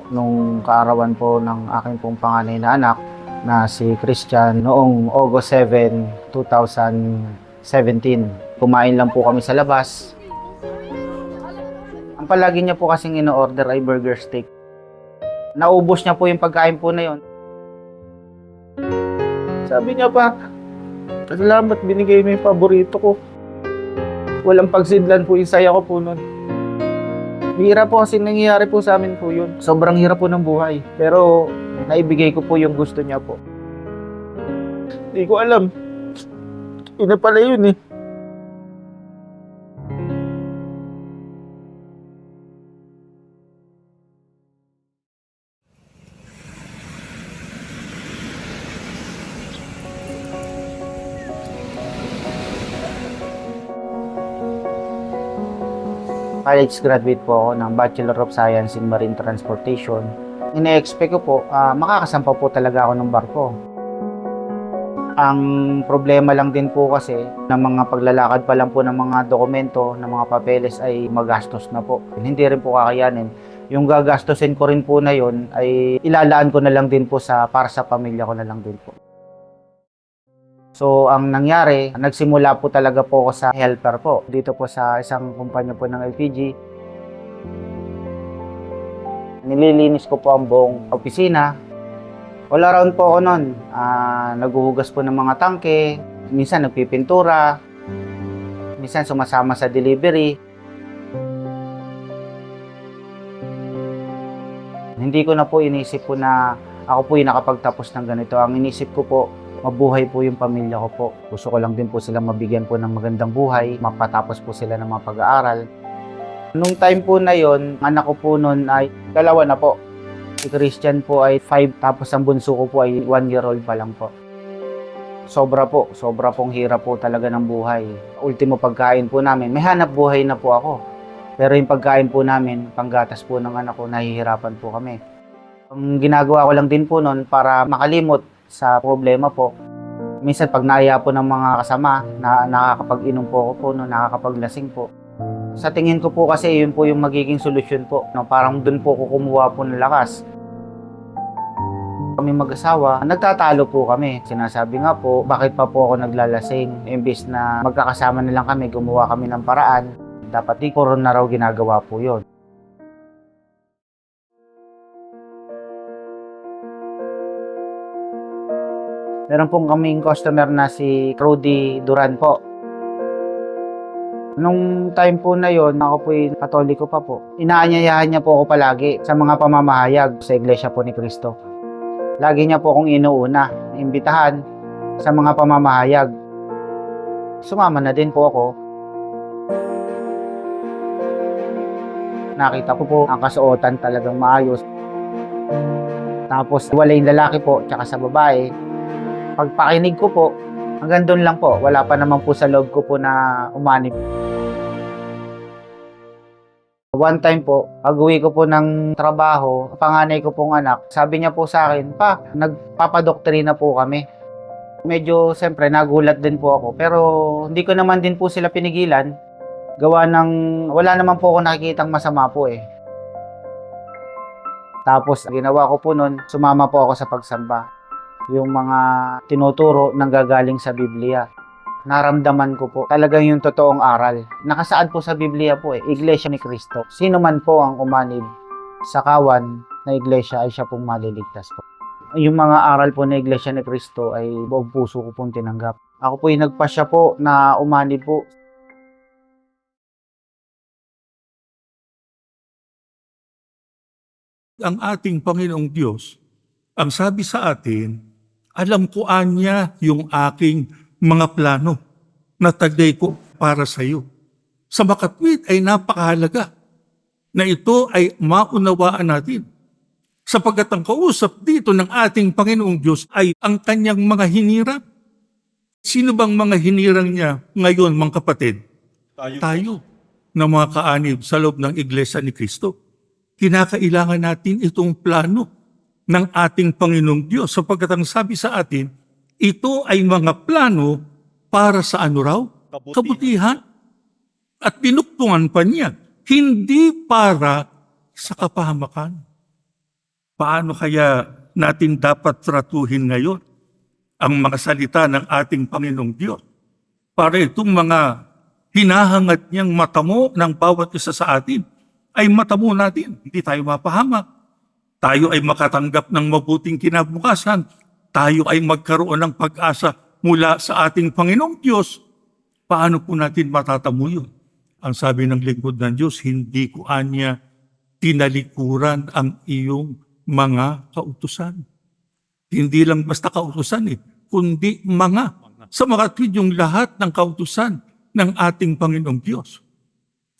nung kaarawan po ng aking pong panganay na anak na si Christian noong August 7, 2017. Kumain lang po kami sa labas. Ang palagi niya po kasing ino-order ay burger steak. Naubos niya po yung pagkain po na yon. Sabi niya pa, salamat, binigay mo yung paborito ko. Walang pagsidlan po yung saya ko po nun. Hirap po kasi nangyayari po sa amin po yun. Sobrang hirap po ng buhay. Pero naibigay ko po yung gusto niya po. Hindi ko alam. Ina pala yun eh. College graduate po ako ng Bachelor of Science in Marine Transportation. Ine-expect ko po, makakasampa po talaga ako ng barko. Ang problema lang din po kasi ng mga paglalakad pa lang po ng mga dokumento, ng mga papeles ay magastos na po. Hindi rin po kakayanin. Yung gagastusin ko rin po na yun ay ilalaan ko na lang din po para sa pamilya ko na lang din po. So, ang nangyari, nagsimula po talaga po ako sa helper po. Dito po sa isang kumpanya po ng LPG. Nililinis ko po ang buong opisina. All around po ako nun. Naghuhugas po ng mga tangke. Minsan nagpipintura. Minsan sumasama sa delivery. Hindi ko na po inisip po na ako po yung nakapagtapos ng ganito. Ang inisip ko po, mabuhay po yung pamilya ko po. Gusto ko lang din po silang mabigyan po ng magandang buhay, mapatapos po sila ng mga pag-aaral. Nung time po na yon, anak ko po noon ay 2 na po. Si Christian po ay 5, tapos ang bunso ko po ay 1-year-old pa lang po. Sobra pong hirap po talaga ng buhay. Ultimo pagkain po namin, may hanap buhay na po ako. Pero yung pagkain po namin, panggatas po ng anak ko, nahihirapan po kami. Ang ginagawa ko lang din po noon para makalimot sa problema po. Minsan pag naaya po ng mga kasama, nakakapag-inom po ako po, nakakapaglasing po. Sa tingin ko po kasi yun po yung magiging solusyon po. Parang dun po ko kumuha po ng lakas. Kami mag-asawa, nagtatalo po kami. Sinasabi nga po, bakit pa po ako naglalasing? Imbis na magkakasama na lang kami, gumawa kami ng paraan. Dapat di ko rin na raw ginagawa po yun. Meron pong kaming customer na si Rudy Duran po. Nung time po na yon, ako po yung Katoliko pa po. Inaanyayahan niya po ako palagi sa mga pamamahayag sa Iglesia po ni Cristo. Lagi niya po akong inuuna, imbitahan sa mga pamamahayag. Sumama na din po ako. Nakita ko po ang kasuotan talagang maayos. Tapos wala yung lalaki po, tsaka sa babae. Pagpakinig ko po, hanggang doon lang po. Wala pa naman po sa loob ko po na umanib. One time po, pag-uwi ko po ng trabaho, panganay ko pong anak, sabi niya po sa akin, "Pa, nagpapadoktrina po kami." Medyo, siyempre, nagulat din po ako. Pero hindi ko naman din po sila pinigilan. Gawa ng, wala naman po ako nakikitang masama po eh. Tapos, ginawa ko po nun, sumama po ako sa pagsamba. Yung mga tinuturo nanggagaling sa Biblia. Naramdaman ko po talagang yung totoong aral. Nakasaad po sa Biblia po eh, Iglesia ni Cristo. Sino man po ang umanib sa kawan na iglesia ay siya pong maliligtas po. Yung mga aral po na Iglesia ni Cristo ay buong puso ko pong tinanggap. Ako po yung nagpasya po na umanib po. Ang ating Panginoong Diyos, ang sabi sa atin, alam ko anya yung aking mga plano na taglay ko para sa iyo. Sa makatwid ay napakahalaga na ito ay maunawaan natin. Sapagkat ang kausap dito ng ating Panginoong Diyos ay ang kanyang mga hinirang. Sino bang mga hinirang niya ngayon, mga kapatid? Tayo na mga kaanib sa loob ng Iglesia ni Cristo. Kinakailangan natin itong plano ng ating Panginoong Diyos sapagkat ang sabi sa atin, ito ay mga plano para sa ano raw? Kabutihan. At pinuktungan pa niya, hindi para sa kapahamakan. Paano kaya natin dapat tratuhin ngayon ang mga salita ng ating Panginoong Diyos? Para itong mga hinahangat niyang matamo ng bawat isa sa atin, ay matamo natin. Hindi tayo mapahamak. Tayo ay makatanggap ng mabuting kinabukasan. Tayo ay magkaroon ng pag-asa mula sa ating Panginoong Diyos. Paano po natin matatamo yun? Ang sabi ng lingkod ng Diyos, hindi ko anya tinalikuran ang iyong mga kautusan. Hindi lang basta kautusan kundi mga. Sa mga yung lahat ng kautusan ng ating Panginoong Diyos.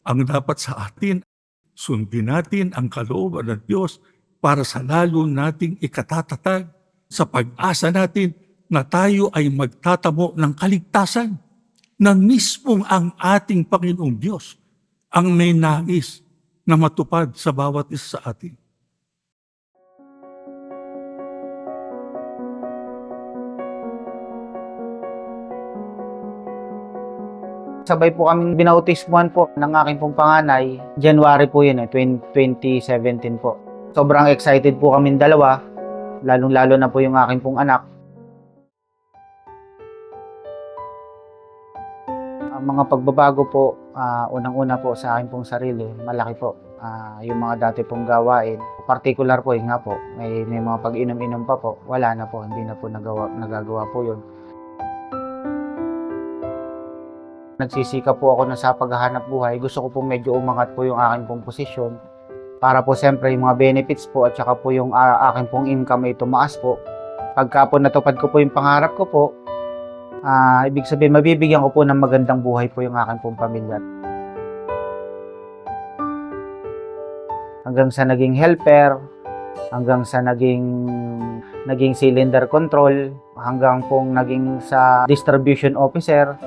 Ang dapat sa atin, sundin natin ang kalooban ng Diyos para sa lalo nating ikatatatag sa pag-asa natin na tayo ay magtatamo ng kaligtasan na mismong ang ating Panginoong Diyos ang may nais na matupad sa bawat isa sa atin. Sabay po kaming binautismuhan po ng aking pong panganay. January po yun 2017 po. Sobrang excited po kaming dalawa, lalong-lalo na po yung aking pong anak. Ang mga pagbabago po, unang-una po sa akin pong sarili, malaki po. Yung mga dati pong gawain, particular po, nga po, may mga pag-inom-inom pa po, wala na po, hindi na po nagagawa po yun. Nagsisikap po ako na sa paghahanap buhay. Gusto ko po medyo umangat po yung aking pong posisyon. Para po siyempre yung mga benefits po at saka po yung aking pong income ay tumaas po. Pagka po natupad ko po yung pangarap ko po, ibig sabihin mabibigyan ko po ng magandang buhay po yung aking pong pamilya. Hanggang sa naging helper, hanggang sa naging cylinder control, hanggang pong naging sa distribution officer.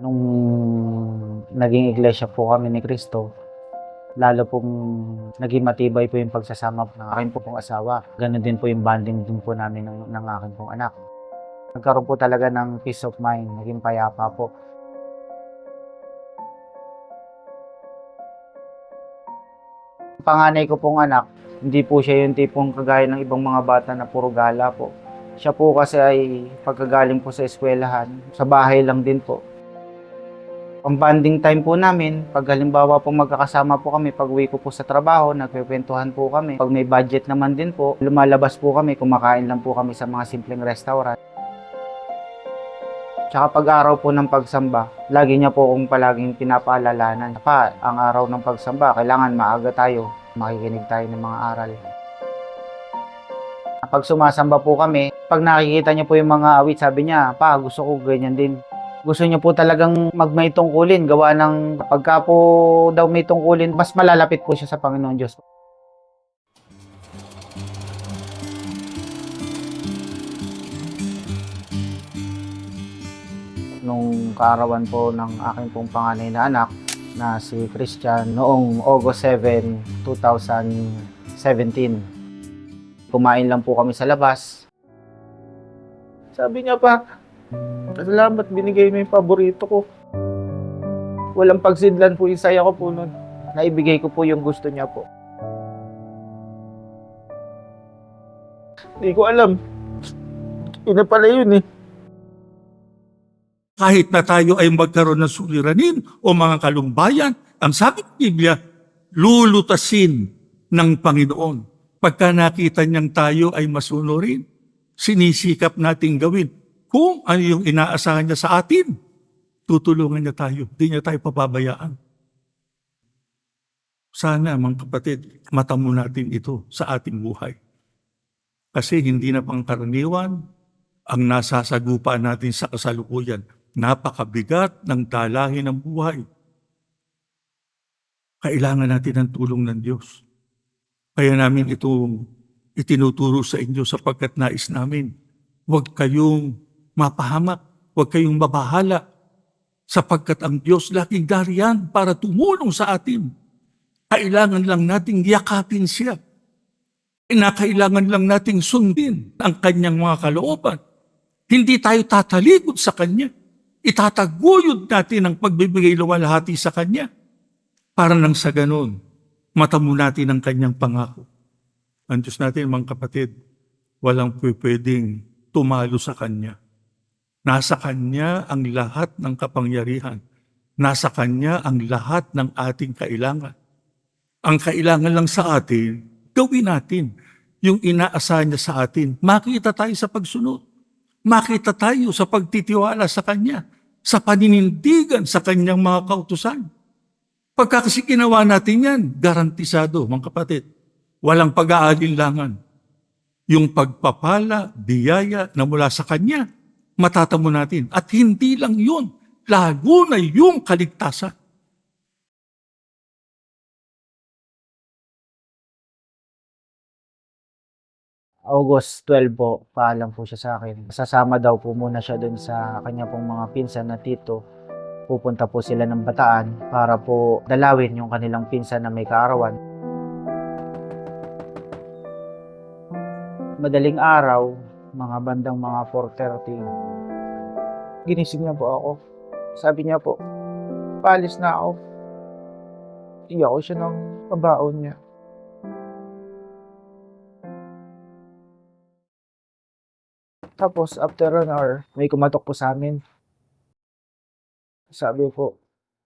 Nung naging iglesia po kami ni Cristo, lalo pong naging matibay po yung pagsasama ng aking pong asawa. Ganon din po yung bonding din po namin ng aking pong anak. Nagkaroon po talaga ng peace of mind, naging payapa po. Panganay ko pong anak, hindi po siya yung tipong kagaya ng ibang mga bata na puro gala po. Siya po kasi ay pagkagaling po sa eskwelahan, sa bahay lang din po. Ang bonding time po namin, pag halimbawa po magkakasama po kami, pag uwi ko po sa trabaho, nagkukwentuhan po kami. Pag may budget naman din po, lumalabas po kami, kumakain lang po kami sa mga simpleng restaurant. Tsaka pag araw po ng pagsamba, lagi niya po akong palaging pinapaalalanan. Pa, ang araw ng pagsamba, kailangan maaga tayo, makikinig tayo ng mga aral. Pag sumasamba po kami, pag nakikita niya po yung mga awit, sabi niya, pa, gusto ko ganyan din. Gusto niya po talagang magmay tungkulin, gawa ng pagka po daw may tungkulin, mas malalapit po siya sa Panginoon Diyos. Nung kaarawan po ng aking pong panganay na anak, na si Christian, noong August 7, 2017. Kumain lang po kami sa labas. Sabi niya pa, salamat, binigay mo yung paborito ko. Walang pagsidlan po yung saya ko po nun. Naibigay ko po yung gusto niya po. Hindi ko alam. Ina pala yun eh. Kahit na tayo ay magkaroon ng suliranin o mga kalumbayan, ang sabi ng Biblia, lulutasin ng Panginoon. Pagka nakita niyang tayo ay masunurin, sinisikap nating gawin. Kung ano yung inaasahan niya sa atin, tutulungan niya tayo. Hindi niya tayo pababayaan. Sana, mga kapatid, matamo natin ito sa ating buhay. Kasi hindi na pangkaraniwan ang nasasagupa natin sa kasalukuyan. Napakabigat ng dalahin ng buhay. Kailangan natin ang tulong ng Diyos. Kaya namin ito itinuturo sa inyo sapagkat nais namin. Huwag kayong mapahamak, huwag kayong mabahala, sapagkat ang Diyos laging dariyan para tumulong sa atin. Kailangan lang nating yakapin siya. Kailangan lang nating sundin ang kanyang mga kalooban. Hindi tayo tatalikod sa Kanya. Itataguyod natin ang pagbibigay luwalhati sa Kanya. Para nang sa ganun, matamo natin ang Kanyang pangako. Ang Diyos natin, mga kapatid, walang pwedeng tumalo sa Kanya. Nasa Kanya ang lahat ng kapangyarihan. Nasa Kanya ang lahat ng ating kailangan. Ang kailangan lang sa atin, gawin natin yung inaasahan niya sa atin. Makita tayo sa pagsunod. Makita tayo sa pagtitiwala sa Kanya, sa paninindigan sa Kanyang mga kautusan. Pagka kasi ginawa natin yan, garantisado, mga kapatid, walang pag-aalinlangan. Yung pagpapala, biyaya na mula sa Kanya, matatamo natin. At hindi lang yun, lalo na yung kaligtasan. August 12 po, paalam po siya sa akin. Sasama daw po muna siya dun sa kanya pong mga pinsan na tito. Pupunta po sila ng Bataan para po dalawin yung kanilang pinsan na may kaarawan. Madaling araw, mga bandang mga 4:30, ginising niya po ako. Sabi niya po, paalis na ako. Iyak ko siya ng pabaon niya. Tapos, after an hour, may kumatok po sa amin. Sabi po,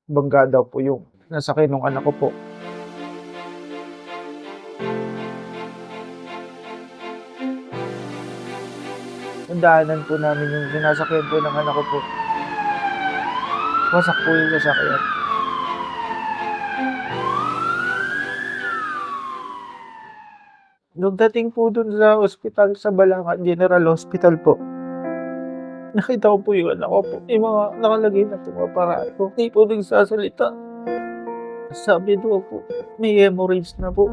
bangga daw po yung nasakay ng anak ko po. Yung daanan po namin yung sinasakyan po ng anak ko po. Wasak po yung sasakyan. Nung dating po dun sa ospital sa Balangan General Hospital po, nakita ko po yung anak ko po. Yung mga nakalagay na po mga paraan po. Hindi po nagsasalita. Sabi daw po, may hemorrhage na po.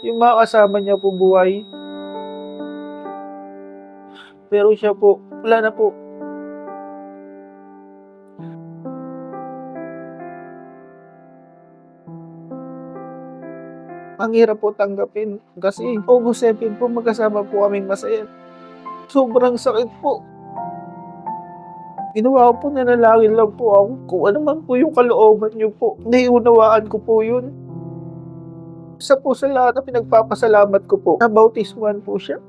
Yung mga kasama niya po buhay. Pero siya po, wala na po. Ang hirap po tanggapin kasi August 7 po magkasama po kaming masaya. Sobrang sakit po. Ginawa ko po, nanalangin lang po ako. Kung ano man po yung kalooban niyo po, naiunawaan ko po yun. Isa po sa lahat na pinagpapasalamat ko po, nabautismuhan po siya.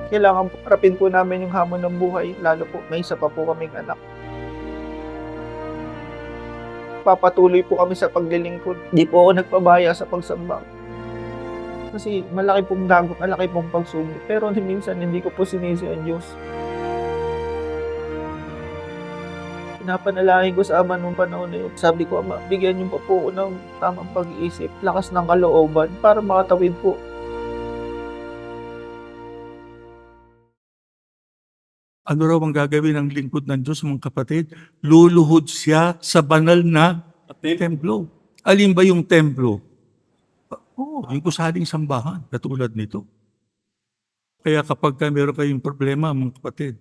Kailangan po harapin po namin yung hamon ng buhay, lalo po may isa pa po kaming anak. Papatuloy po kami sa paglilingkod. Di po ako nagpabaya sa pagsamba. Kasi malaki pong dagok, malaki pong pagsubok. Pero minsan hindi ko po sinisi ang Diyos. Pinapanalangin ko sa Ama nung panahon na yun. Sabi ko, Ama, bigyan niyo pa po ako ng tamang pag-iisip, lakas ng kalooban para makatawid po. Ano raw ang gagawin ng lingkod ng Diyos, mga kapatid? Luluhod siya sa banal na templo. Alin ba yung templo? Yung gusaling sambahan, katulad nito. Kaya kapag meron kayong problema, mga kapatid,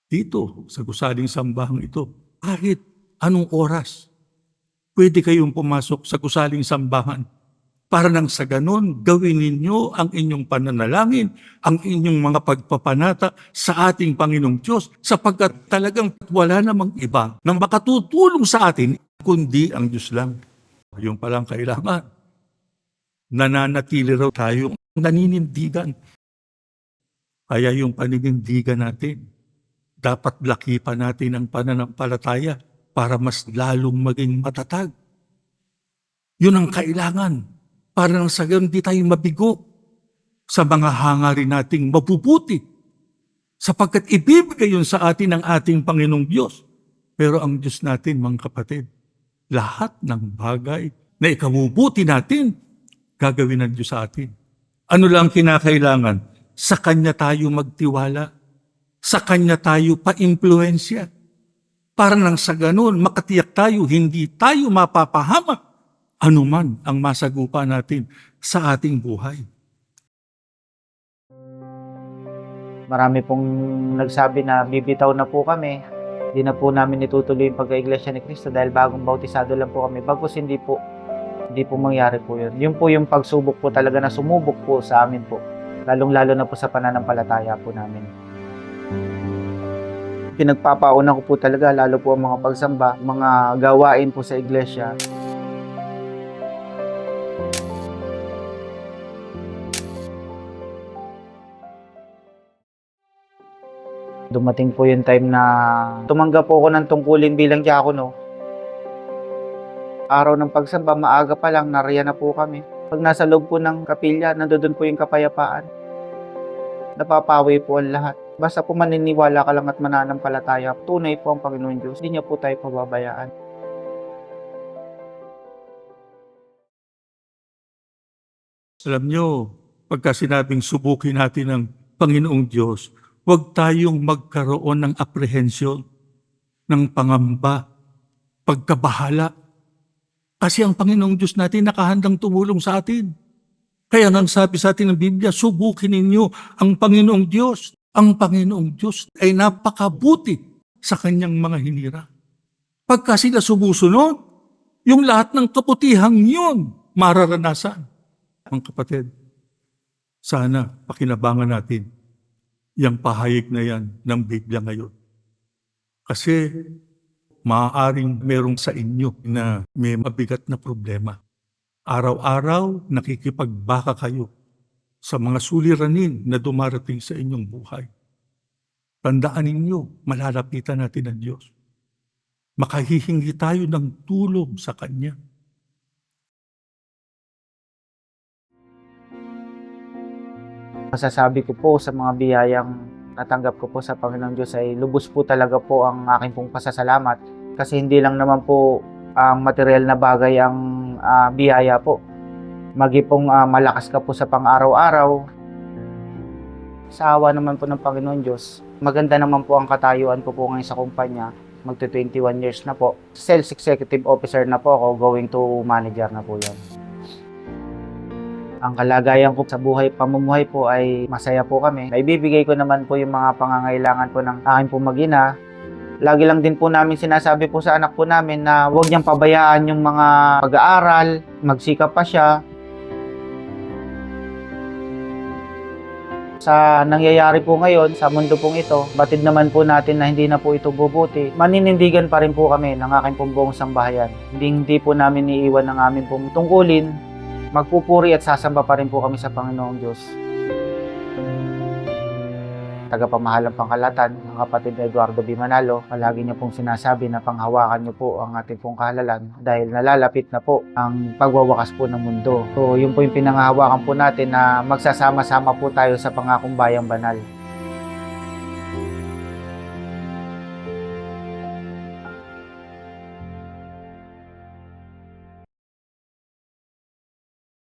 dito, sa gusaling sambahan ito, kahit anong oras, pwede kayong pumasok sa gusaling sambahan para nang sa ganon, gawin ninyo ang inyong pananalangin, ang inyong mga pagpapanata sa ating Panginoong Diyos, sapagkat talagang wala namang iba na makatutulong sa atin, kundi ang Diyos lang. Yung palang kailangan. Nananatili raw tayong naninindigan. Kaya yung paninindigan natin, dapat lakipan natin ang pananampalataya para mas lalong maging matatag. Yun ang kailangan. Para nang sa gayon di tayo mabigo sa mga hangarin nating mabubuti. Sapagkat ibibigay yun sa atin ng ating Panginoong Diyos. Pero ang Diyos natin, mga kapatid, lahat ng bagay na ikabubuti natin, gagawin ng Diyos sa atin. Ano lang kinakailangan? Sa Kanya tayo magtiwala. Sa Kanya tayo pa-impluensya. Para nang sa ganon, makatiyak tayo, hindi tayo mapapahamak anuman ang masagupa natin sa ating buhay. Marami pong nagsabi na bibitaw na po kami. Hindi na po namin itutuloy yung pagka-Iglesia ni Cristo dahil bagong bautisado lang po kami. Bagkus hindi po. Hindi po mangyari po yun. Yun po yung pagsubok po talaga na sumubok po sa amin po. Lalong-lalo na po sa pananampalataya po namin. Pinagpapauna ko po talaga, lalo po ang mga pagsamba, mga gawain po sa iglesia. Dumating po yung time na tumanggap po ako ng tungkulin bilang diakono. Araw ng pagsamba, maaga pa lang, nariyan na po kami. Pag nasa loob po ng kapilya, nandoon po yung kapayapaan. Napapawi po ang lahat. Basta po maniniwala ka lang at mananampalataya, tunay po ang Panginoon Diyos. Hindi niya po tayo pababayaan. Alam nyo, pagka sinabing subukin natin ng Panginoong Diyos, huwag tayong magkaroon ng apprehension, ng pangamba, pagkabahala. Kasi ang Panginoong Diyos natin nakahandang tumulong sa atin. Kaya nang sabi sa atin ng Biblia, subukin ninyo ang Panginoong Diyos. Ang Panginoong Diyos ay napakabuti sa kanyang mga hinira. Pagka sila sumusunod, yung lahat ng kaputihang yun mararanasan. Ang kapatid, sana pakinabangan natin yung pahayag na yan ng Biblia ngayon. Kasi maaaring merong sa inyo na may mabigat na problema. Araw-araw nakikipagbaka kayo sa mga suliranin na dumarating sa inyong buhay. Tandaan ninyo, malalapitan natin ang Diyos. Makahihingi tayo ng tulong sa Kanya. Masasabi ko po sa mga biyayang natanggap ko po sa Panginoon Diyos ay lubos po talaga po ang aking pong pasasalamat. Kasi hindi lang naman po ang material na bagay ang biyaya po. Magi pong malakas ka po sa pang-araw-araw. Sa awa naman po ng Panginoon Diyos, maganda naman po ang katayuan ko po ngayon sa kumpanya. Magto-21 years na po. Sales Executive Officer na po ako, going to manager na po yan. Ang kalagayan ko sa pamumuhay po ay masaya po kami. Naibibigay ko naman po yung mga pangangailangan po ng aking pong mag-ina. Lagi lang din po namin sinasabi po sa anak po namin na huwag niyang pabayaan yung mga pag-aaral, magsikap pa siya. Sa nangyayari po ngayon, sa mundo pong ito, batid naman po natin na hindi na po ito bubuti. Maninindigan pa rin po kami ng aking pong buong sambahayan. Hindi po namin iiwan ng aming pong tungkulin. Magpupuri at sasamba pa rin po kami sa Panginoong Diyos. Tagapamahalang Pangkalatan, ang kapatid na Eduardo B. Manalo, palagi niyo pong sinasabi na panghawakan niyo po ang ating pong kahalalan dahil nalalapit na po ang pagwawakas po ng mundo. So, yun po yung pinanghahawakan po natin na magsasama-sama po tayo sa pangakong bayang banal.